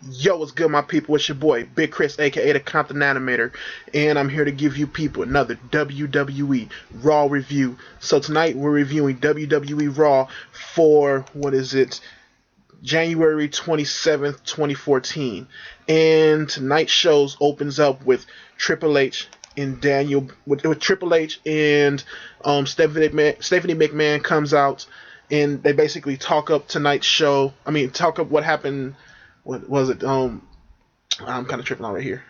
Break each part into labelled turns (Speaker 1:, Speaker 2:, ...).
Speaker 1: Yo, what's good, my people? It's your boy, Big Chris, aka the Compton Animator, and I'm here to give you people another WWE Raw review. So tonight we're reviewing WWE Raw for what is it? January 27th, 2014. And tonight's shows opens up with Triple H and Daniel with Triple H and Stephanie McMahon comes out and they basically talk up tonight's show. I mean, talk up what happened. What was it? I'm kind of tripping out right here.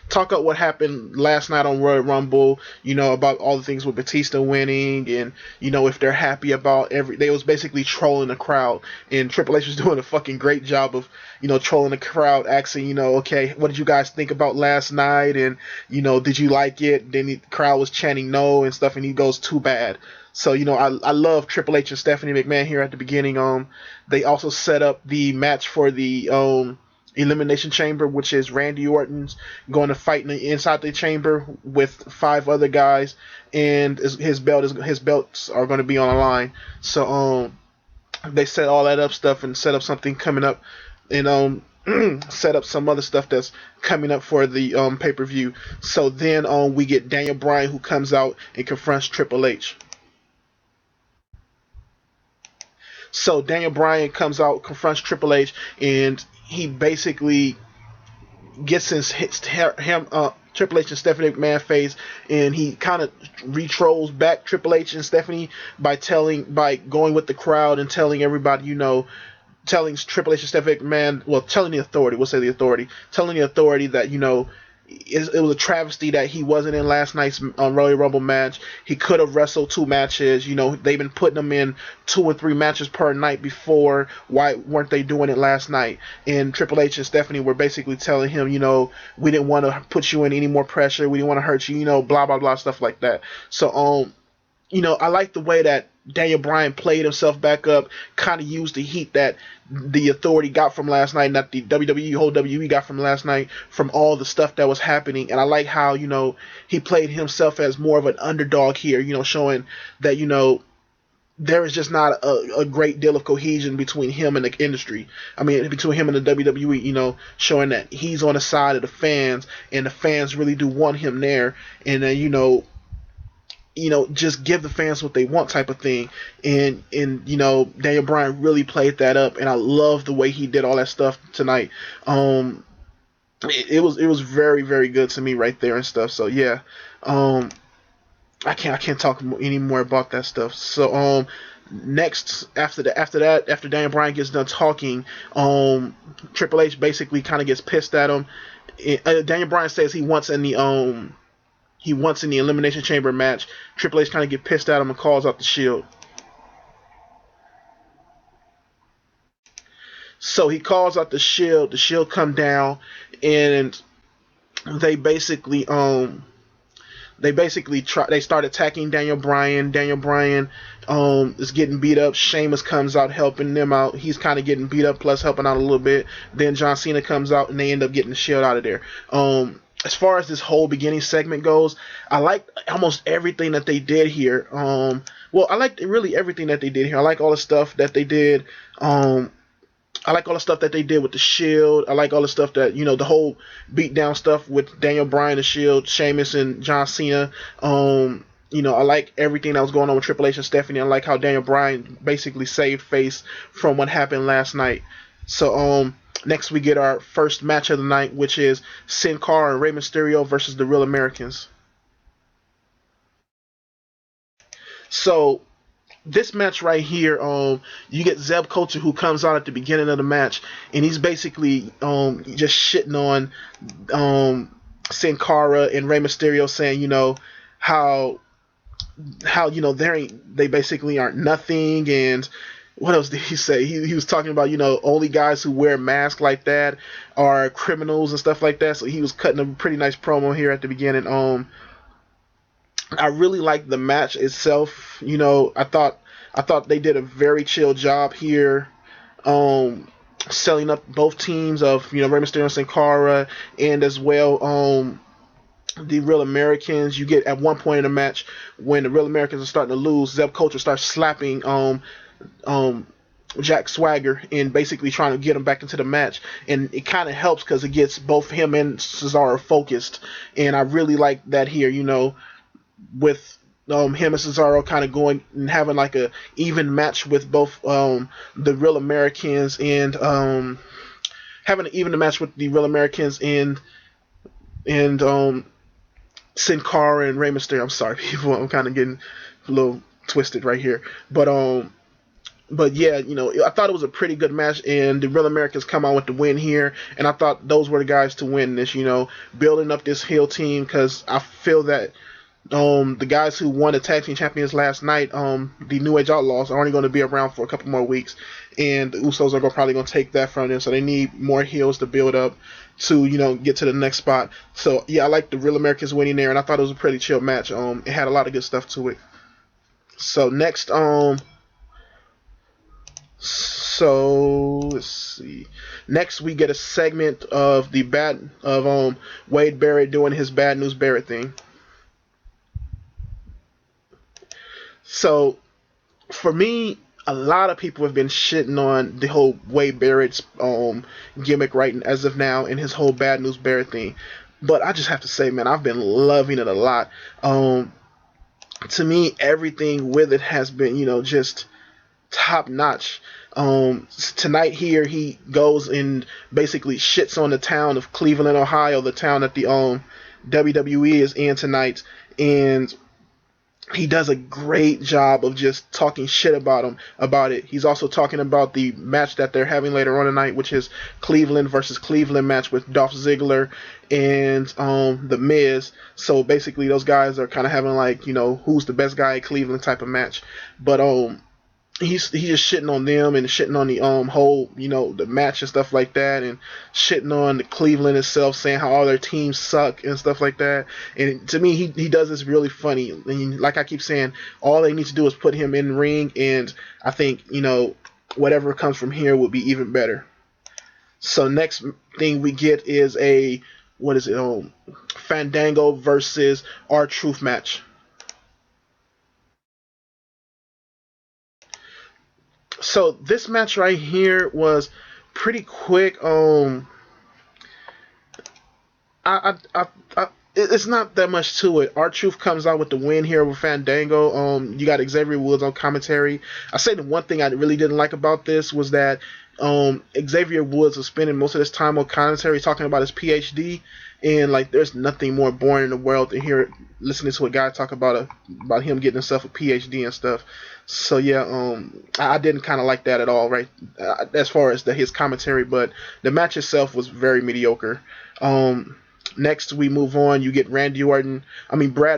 Speaker 1: Talk up what happened last night on Royal Rumble, about all the things with Batista winning and, if they're happy about they was basically trolling the crowd and Triple H was doing a fucking great job of, trolling the crowd, asking, okay, what did you guys think about last night and, did you like it? Then the crowd was chanting no and stuff and he goes, too bad. So, I love Triple H and Stephanie McMahon here at the beginning. They also set up the match for the, Elimination Chamber, which is Randy Orton's going to fight inside the chamber with 5 other guys, and his belts are going to be on the line. So they set all that up stuff and set up something coming up, and set up some other stuff that's coming up for the pay-per-view. So then we get Daniel Bryan who comes out and confronts Triple H. So Daniel Bryan comes out, confronts Triple H, and he basically gets Triple H and Stephanie McMahon face, and he kind of re-trolls back Triple H and Stephanie by going with the crowd and telling everybody, telling Triple H and Stephanie McMahon, well, telling the authority, telling the authority that, it was a travesty that he wasn't in last night's Royal Rumble match. He could have wrestled 2 matches. They've been putting him in 2 or 3 matches per night before. Why weren't they doing it last night? And Triple H and Stephanie were basically telling him, we didn't want to put you in any more pressure. We didn't want to hurt you, blah, blah, blah, stuff like that. So, I like the way that Daniel Bryan played himself back up, kind of used the heat that the authority got from last night, not the whole WWE got from last night, from all the stuff that was happening. And I like how, he played himself as more of an underdog here, showing that, there is just not a great deal of cohesion between him and the industry. I mean, between him and the WWE, showing that he's on the side of the fans and the fans really do want him there. And then, just give the fans what they want type of thing. And Daniel Bryan really played that up, and I love the way he did all that stuff tonight. It was very, very good to me right there and stuff. So yeah, I can't talk any more about that stuff. So next after Daniel Bryan gets done talking, Triple H basically kind of gets pissed at him. Daniel Bryan says he wants in the Elimination Chamber match. Triple H kind of get pissed at him and calls out the Shield. So he calls out the Shield. The Shield come down, and they basically they start attacking Daniel Bryan. Daniel Bryan is getting beat up. Sheamus comes out helping them out. He's kind of getting beat up plus helping out a little bit. Then John Cena comes out, and they end up getting the Shield out of there. As far as this whole beginning segment goes, I like almost everything that they did here. I like really everything that they did here. I like all the stuff that they did. I like all the stuff that they did with the Shield. I like all the stuff that, the whole beatdown stuff with Daniel Bryan, the Shield, Sheamus, and John Cena. I like everything that was going on with Triple H and Stephanie. I like how Daniel Bryan basically saved face from what happened last night. So, next we get our first match of the night, which is Sin Cara and Rey Mysterio versus the Real Americans. So this match right here, you get Zeb Coulter who comes out at the beginning of the match, and he's basically just shitting on Sin Cara and Rey Mysterio, saying how they basically aren't nothing. And what else did he say? He was talking about, only guys who wear masks like that are criminals and stuff like that. So he was cutting a pretty nice promo here at the beginning. I really liked the match itself. I thought they did a very chill job here, selling up both teams of, Rey Mysterio and Sin Cara, and as well, the Real Americans. You get at one point in the match when the Real Americans are starting to lose, Zeb Coulter starts slapping Jack Swagger and basically trying to get him back into the match. And it kind of helps because it gets both him and Cesaro focused. And I really like that here, with him and Cesaro kind of going and having like a even match with both the Real Americans and having an even match with the Real Americans and Sin Cara and Rey Mysterio. I'm sorry, people. I'm kind of getting a little twisted right here, but yeah, I thought it was a pretty good match, and the Real Americans come out with the win here, and I thought those were the guys to win this. Building up this heel team because I feel that the guys who won the tag team champions last night, the New Age Outlaws, are only going to be around for a couple more weeks, and the Usos are probably going to take that from them. So they need more heels to build up to get to the next spot. So yeah, I like the Real Americans winning there, and I thought it was a pretty chill match. It had a lot of good stuff to it. So next, let's see. Next, we get a segment of Wade Barrett doing his Bad News Barrett thing. So, for me, a lot of people have been shitting on the whole Wade Barrett's gimmick right as of now and his whole Bad News Barrett thing. But I just have to say, man, I've been loving it a lot. To me, everything with it has been, just top notch. Tonight here, he goes and basically shits on the town of Cleveland, Ohio, the town that the WWE is in tonight, and he does a great job of just talking shit about it. He's also talking about the match that they're having later on tonight, which is Cleveland versus Cleveland match with Dolph Ziggler and The Miz. So basically, those guys are kind of having like, who's the best guy in Cleveland type of match. But he's just shitting on them and shitting on the whole, the match and stuff like that, and shitting on the Cleveland itself, saying how all their teams suck and stuff like that. And to me, he does this really funny. And like I keep saying, all they need to do is put him in the ring, and I think whatever comes from here will be even better. So next thing we get is Fandango versus R-Truth match. So this match right here was pretty quick. It's not that much to it. R-Truth comes out with the win here over Fandango. You got Xavier Woods on commentary. I say the one thing I really didn't like about this was that Xavier Woods was spending most of his time on commentary talking about his PhD, and like there's nothing more boring in the world than listening to a guy talk about him getting himself a PhD and stuff. So yeah, I didn't kind of like that at all, right? As far as his commentary, but the match itself was very mediocre. Next we move on. You get Brad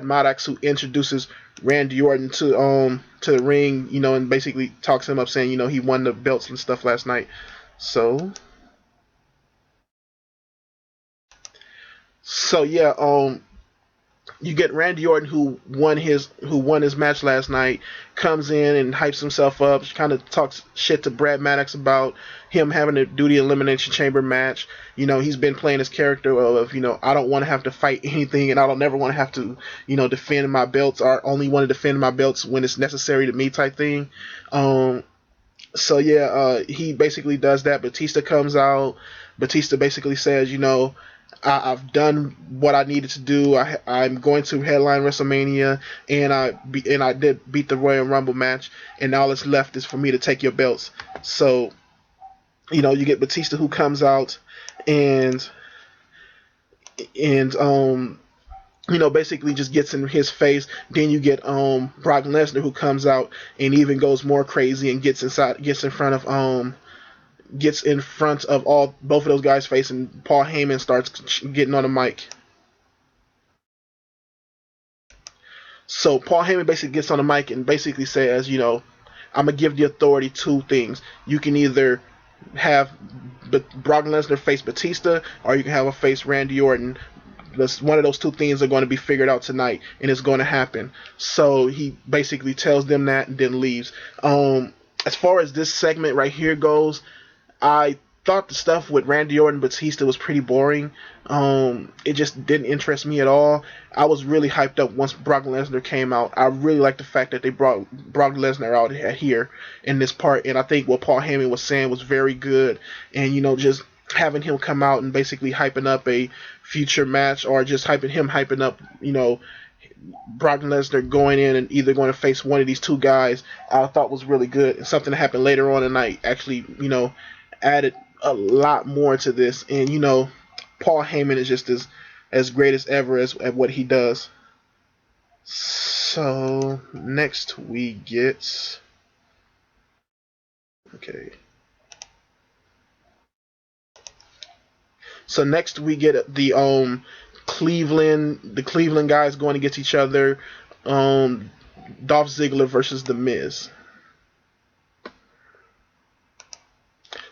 Speaker 1: Maddox, who introduces Randy Orton to the ring, and basically talks him up, saying, he won the belts and stuff last night. So yeah, you get Randy Orton, who won his match last night, comes in and hypes himself up, kind of talks shit to Brad Maddox about him having to do the Elimination Chamber match. He's been playing his character of, I don't want to have to fight anything, and I don't never want to have to, defend my belts, or only want to defend my belts when it's necessary to me type thing. So yeah, he basically does that. Batista comes out. Batista basically says, I've done what I needed to do. I'm going to headline WrestleMania, and I did beat the Royal Rumble match, and all that's left is for me to take your belts. So, you get Batista, who comes out and basically just gets in his face. Then you get Brock Lesnar, who comes out and even goes more gets in front of both of those guys' face, and Paul Heyman starts getting on the mic. So Paul Heyman basically gets on the mic and basically says, I'm gonna give the authority two things. You can either have Brock Lesnar face Batista, or you can have a face Randy Orton. One of those two things are going to be figured out tonight, and it's going to happen. So he basically tells them that and then leaves. As far as this segment right here goes, I thought the stuff with Randy Orton and Batista was pretty boring. It just didn't interest me at all. I was really hyped up once Brock Lesnar came out. I really liked the fact that they brought Brock Lesnar out here in this part, and I think what Paul Heyman was saying was very good. And just having him come out and basically hyping up a future match, or just hyping up, Brock Lesnar going in and either going to face one of these two guys, I thought was really good. And something that happened later on tonight actually, added a lot more to this. And Paul Heyman is just as great as ever at what he does. So next we get okay. So next we get the Cleveland guys going against each other. Dolph Ziggler versus The Miz.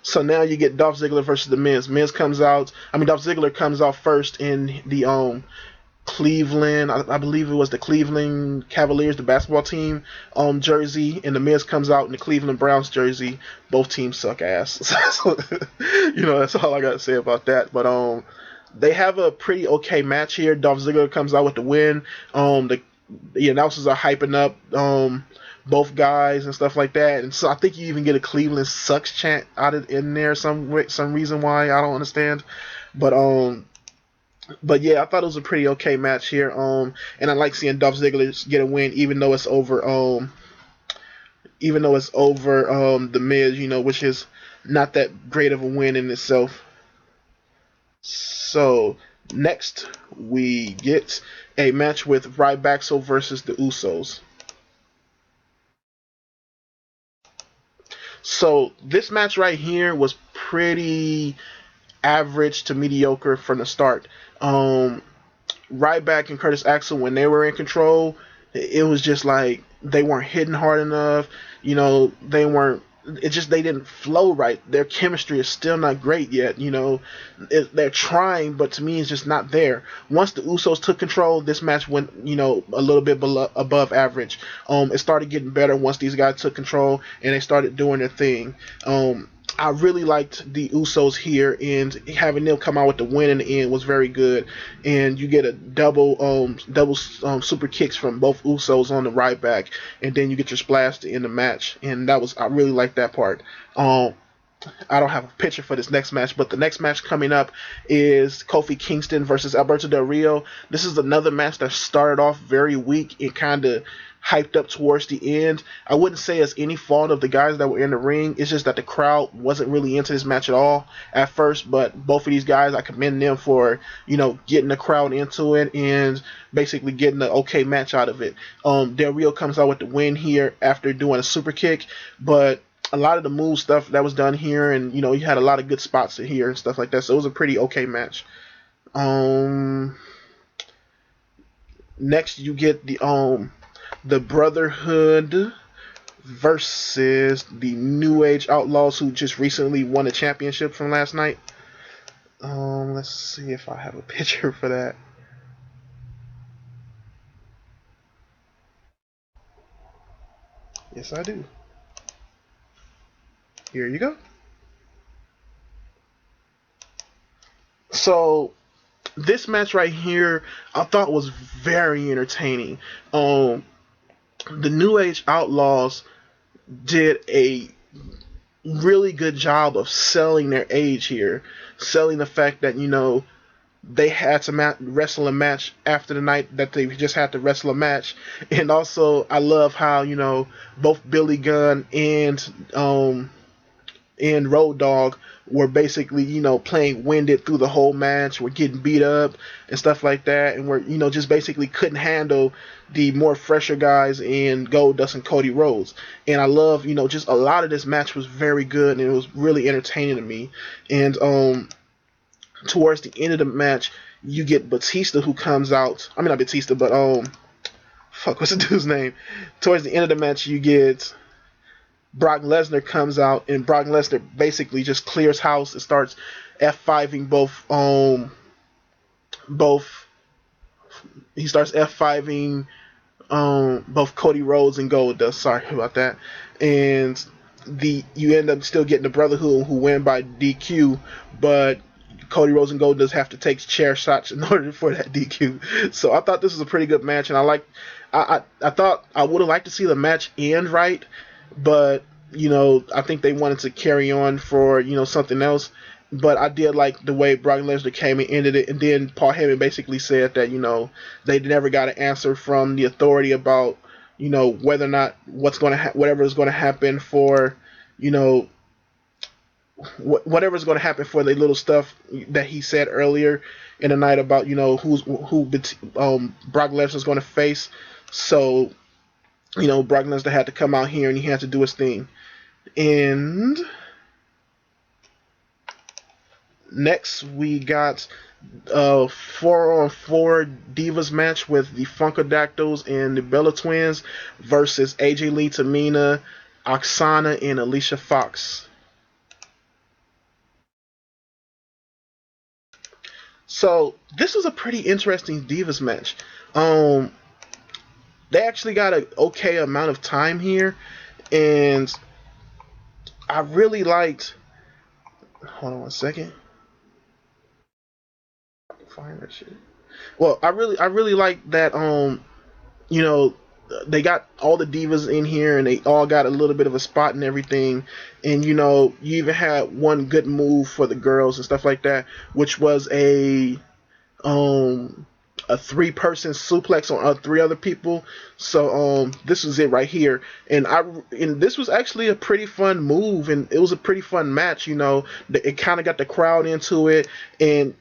Speaker 1: So now you get Dolph Ziggler versus The Miz. Dolph Ziggler comes out first in the Cleveland, I believe it was the Cleveland Cavaliers, the basketball team, jersey, and The Miz comes out in the Cleveland Browns jersey. Both teams suck ass. So, that's all I got to say about that. But they have a pretty okay match here. Dolph Ziggler comes out with the win. The announcers are hyping up both guys and stuff like that, and so I think you even get a Cleveland sucks chant in there some reason why I don't understand, but yeah, I thought it was a pretty okay match here, and I like seeing Dolph Ziggler get a win even though it's over The Miz, which is not that great of a win in itself. So next we get a match with Ryback versus the Usos. So this match right here was pretty average to mediocre from the start. Ryback and Curtis Axel, when they were in control, it was just like they weren't hitting hard enough. They weren't. They didn't flow right. Their chemistry is still not great yet. They're trying, but to me, it's just not there. Once the Usos took control, this match went, a little bit above average. It started getting better once these guys took control and they started doing their thing. I really liked the Usos here, and having them come out with the win in the end was very good. And you get a double super kicks from both Usos on the Ryback, and then you get your splash to end the match. And I really liked that part. I don't have a picture for this next match, but the next match coming up is Kofi Kingston versus Alberto Del Rio. This is another match that started off very weak and kind of hyped up towards the end. I wouldn't say it's any fault of the guys that were in the ring. It's just that the crowd wasn't really into this match at all at first, but both of these guys, I commend them for, getting the crowd into it and basically getting an okay match out of it. Del Rio comes out with the win here after doing a super kick, but a lot of the move stuff that was done here, and you had a lot of good spots here and stuff like that, so it was a pretty okay match. Next you get the Brotherhood versus the New Age Outlaws, who just recently won a championship from last night. Let's see if I have a picture for that. Yes, I do. Here you go. So this match right here, I thought was very entertaining. The New Age Outlaws did a really good job of selling their age here, selling the fact that they had to wrestle a match after the night that they just had to wrestle a match. And also I love how both Billy Gunn and Road Dogg were basically, playing winded through the whole match, were getting beat up and stuff like that, and were, just basically couldn't handle the more fresher guys in Goldust and Cody Rhodes. And I love, just a lot of this match was very good, and it was really entertaining to me. And towards the end of the match, you get Batista, who comes out. I mean, not Batista, but what's the dude's name? Towards the end of the match, you get Brock Lesnar comes out, and Brock Lesnar basically just clears house and starts F5ing he starts F5ing both Cody Rhodes and Goldust. Sorry about that. And you end up still getting the Brotherhood who win by DQ, but Cody Rhodes and Gold does have to take chair shots in order for that DQ. So I thought this was a pretty good match, and I thought I would have liked to see the match end right, but I think they wanted to carry on for something else. But I did like the way Brock Lesnar came and ended it, and then Paul Heyman basically said that they never got an answer from the authority about whether or not whatever is going to happen for whatever is going to happen for the little stuff that he said earlier in the night about who Brock Lesnar is going to face. So Brock Lesnar had to come out here and he had to do his thing. And next we got a 4-on-4 Divas match with the Funkadactyls and the Bella Twins versus AJ Lee, Tamina, Oksana, and Alicia Fox. So this was a pretty interesting Divas match. They actually got an okay amount of time here, and I really liked. Hold on one second. I can find that shit. Well, I really like that. They got all the divas in here, and they all got a little bit of a spot and everything. And you even had one good move for the girls and stuff like that, which was a 3-person suplex on 3 other people. So this was it right here, and this was actually a pretty fun move, and it was a pretty fun match. It kind of got the crowd into it, and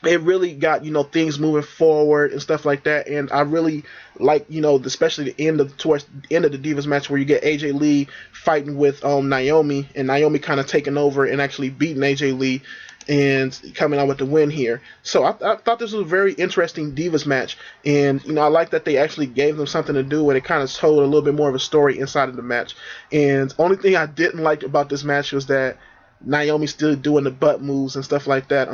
Speaker 1: it really got things moving forward and stuff like that. And I really like especially towards the end of the Divas match where you get AJ Lee fighting with Naomi, and Naomi kind of taking over and actually beating AJ Lee and coming out with the win here. So I thought this was a very interesting Divas match, and I like that they actually gave them something to do, and it kind of told a little bit more of a story inside of the match. And only thing I didn't like about this match was that Naomi's still doing the butt moves and stuff like that.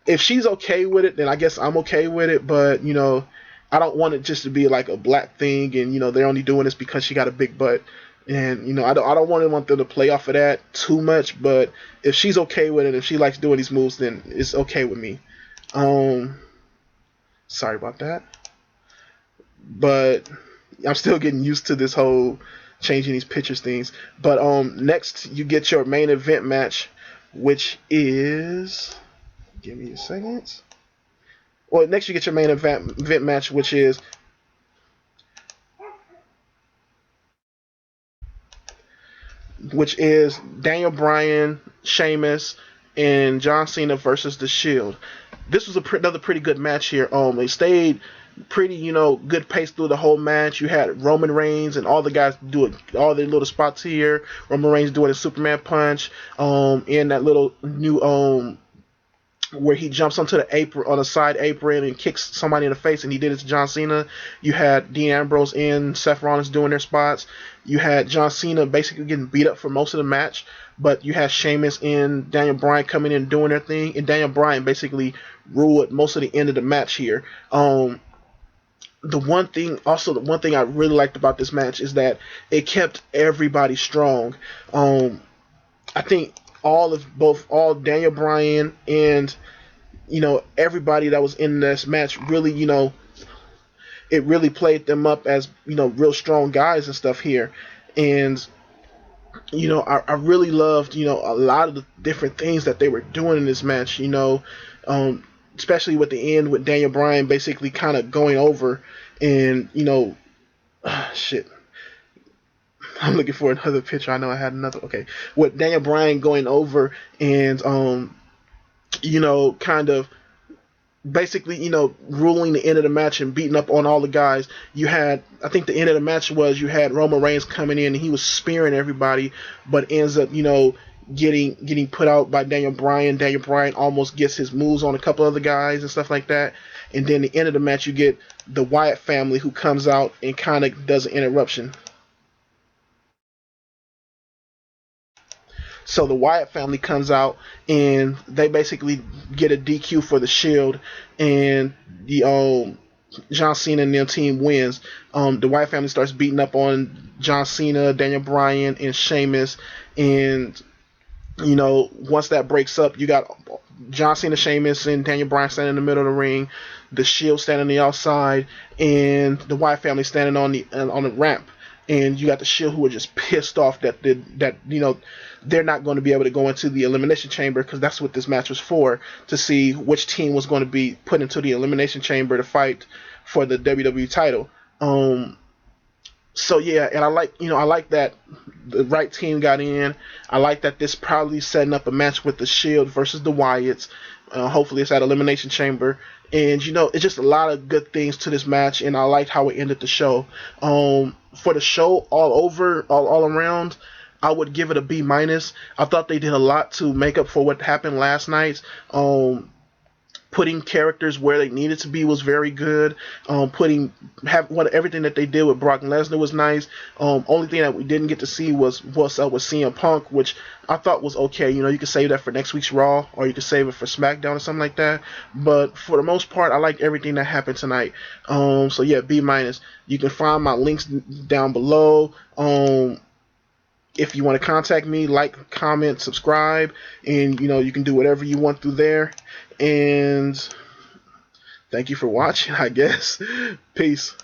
Speaker 1: If she's okay with it, then I guess I'm okay with it. But I don't want it just to be like a black thing, and they're only doing this because she got a big butt. And I don't want them to play off of that too much. But if she's okay with it, if she likes doing these moves, then it's okay with me. Sorry about that. But I'm still getting used to this whole changing these pictures things. But next you get your main event match, which is. Give me a second. Well, next you get your main event match, which is Daniel Bryan, Sheamus, and John Cena versus The Shield. This was another pretty good match here. They stayed pretty, good pace through the whole match. You had Roman Reigns and all the guys doing all their little spots here. Roman Reigns doing a Superman punch, in that little new where he jumps onto the apron, on a side apron, and kicks somebody in the face, and he did it to John Cena. You had Dean Ambrose and Seth Rollins doing their spots. You had John Cena basically getting beat up for most of the match, but you had Sheamus and Daniel Bryan coming in and doing their thing, and Daniel Bryan basically ruled most of the end of the match here. The one thing I really liked about this match is that it kept everybody strong. I think all Daniel Bryan and everybody that was in this match really it really played them up as real strong guys and stuff here. And I really loved a lot of the different things that they were doing in this match, especially with the end with Daniel Bryan basically kind of going over, and shit, I'm looking for another picture. I know I had another. Okay, with Daniel Bryan going over and kind of basically ruling the end of the match and beating up on all the guys. You had, I think the end of the match was you had Roman Reigns coming in and he was spearing everybody, but ends up getting put out by Daniel Bryan. Daniel Bryan almost gets his moves on a couple other guys and stuff like that. And then the end of the match, you get the Wyatt family who comes out and kind of does an interruption. So the Wyatt family comes out and they basically get a DQ for the Shield, and John Cena and their team wins. The Wyatt family starts beating up on John Cena, Daniel Bryan, and Sheamus, and once that breaks up, you got John Cena, Sheamus, and Daniel Bryan standing in the middle of the ring, the Shield standing on the outside, and the Wyatt family standing on the ramp. And you got the Shield who are just pissed off that they're not going to be able to go into the Elimination Chamber, because that's what this match was for, to see which team was going to be put into the Elimination Chamber to fight for the WWE title. So yeah, and I like that the right team got in. I like that this probably setting up a match with the Shield versus the Wyatts. Hopefully it's at Elimination Chamber. And it's just a lot of good things to this match, and I liked how it ended the show. For the show all around, I would give it a B-. I thought they did a lot to make up for what happened last night. Putting characters where they needed to be was very good. Everything that they did with Brock Lesnar was nice. Only thing that we didn't get to see was what's up with CM Punk, which I thought was okay. You could save that for next week's Raw, or you could save it for SmackDown or something like that. But for the most part, I liked everything that happened tonight. So yeah, B-. You can find my links down below. If you want to contact me, like, comment, subscribe, and you can do whatever you want through there. And thank you for watching, I guess. Peace.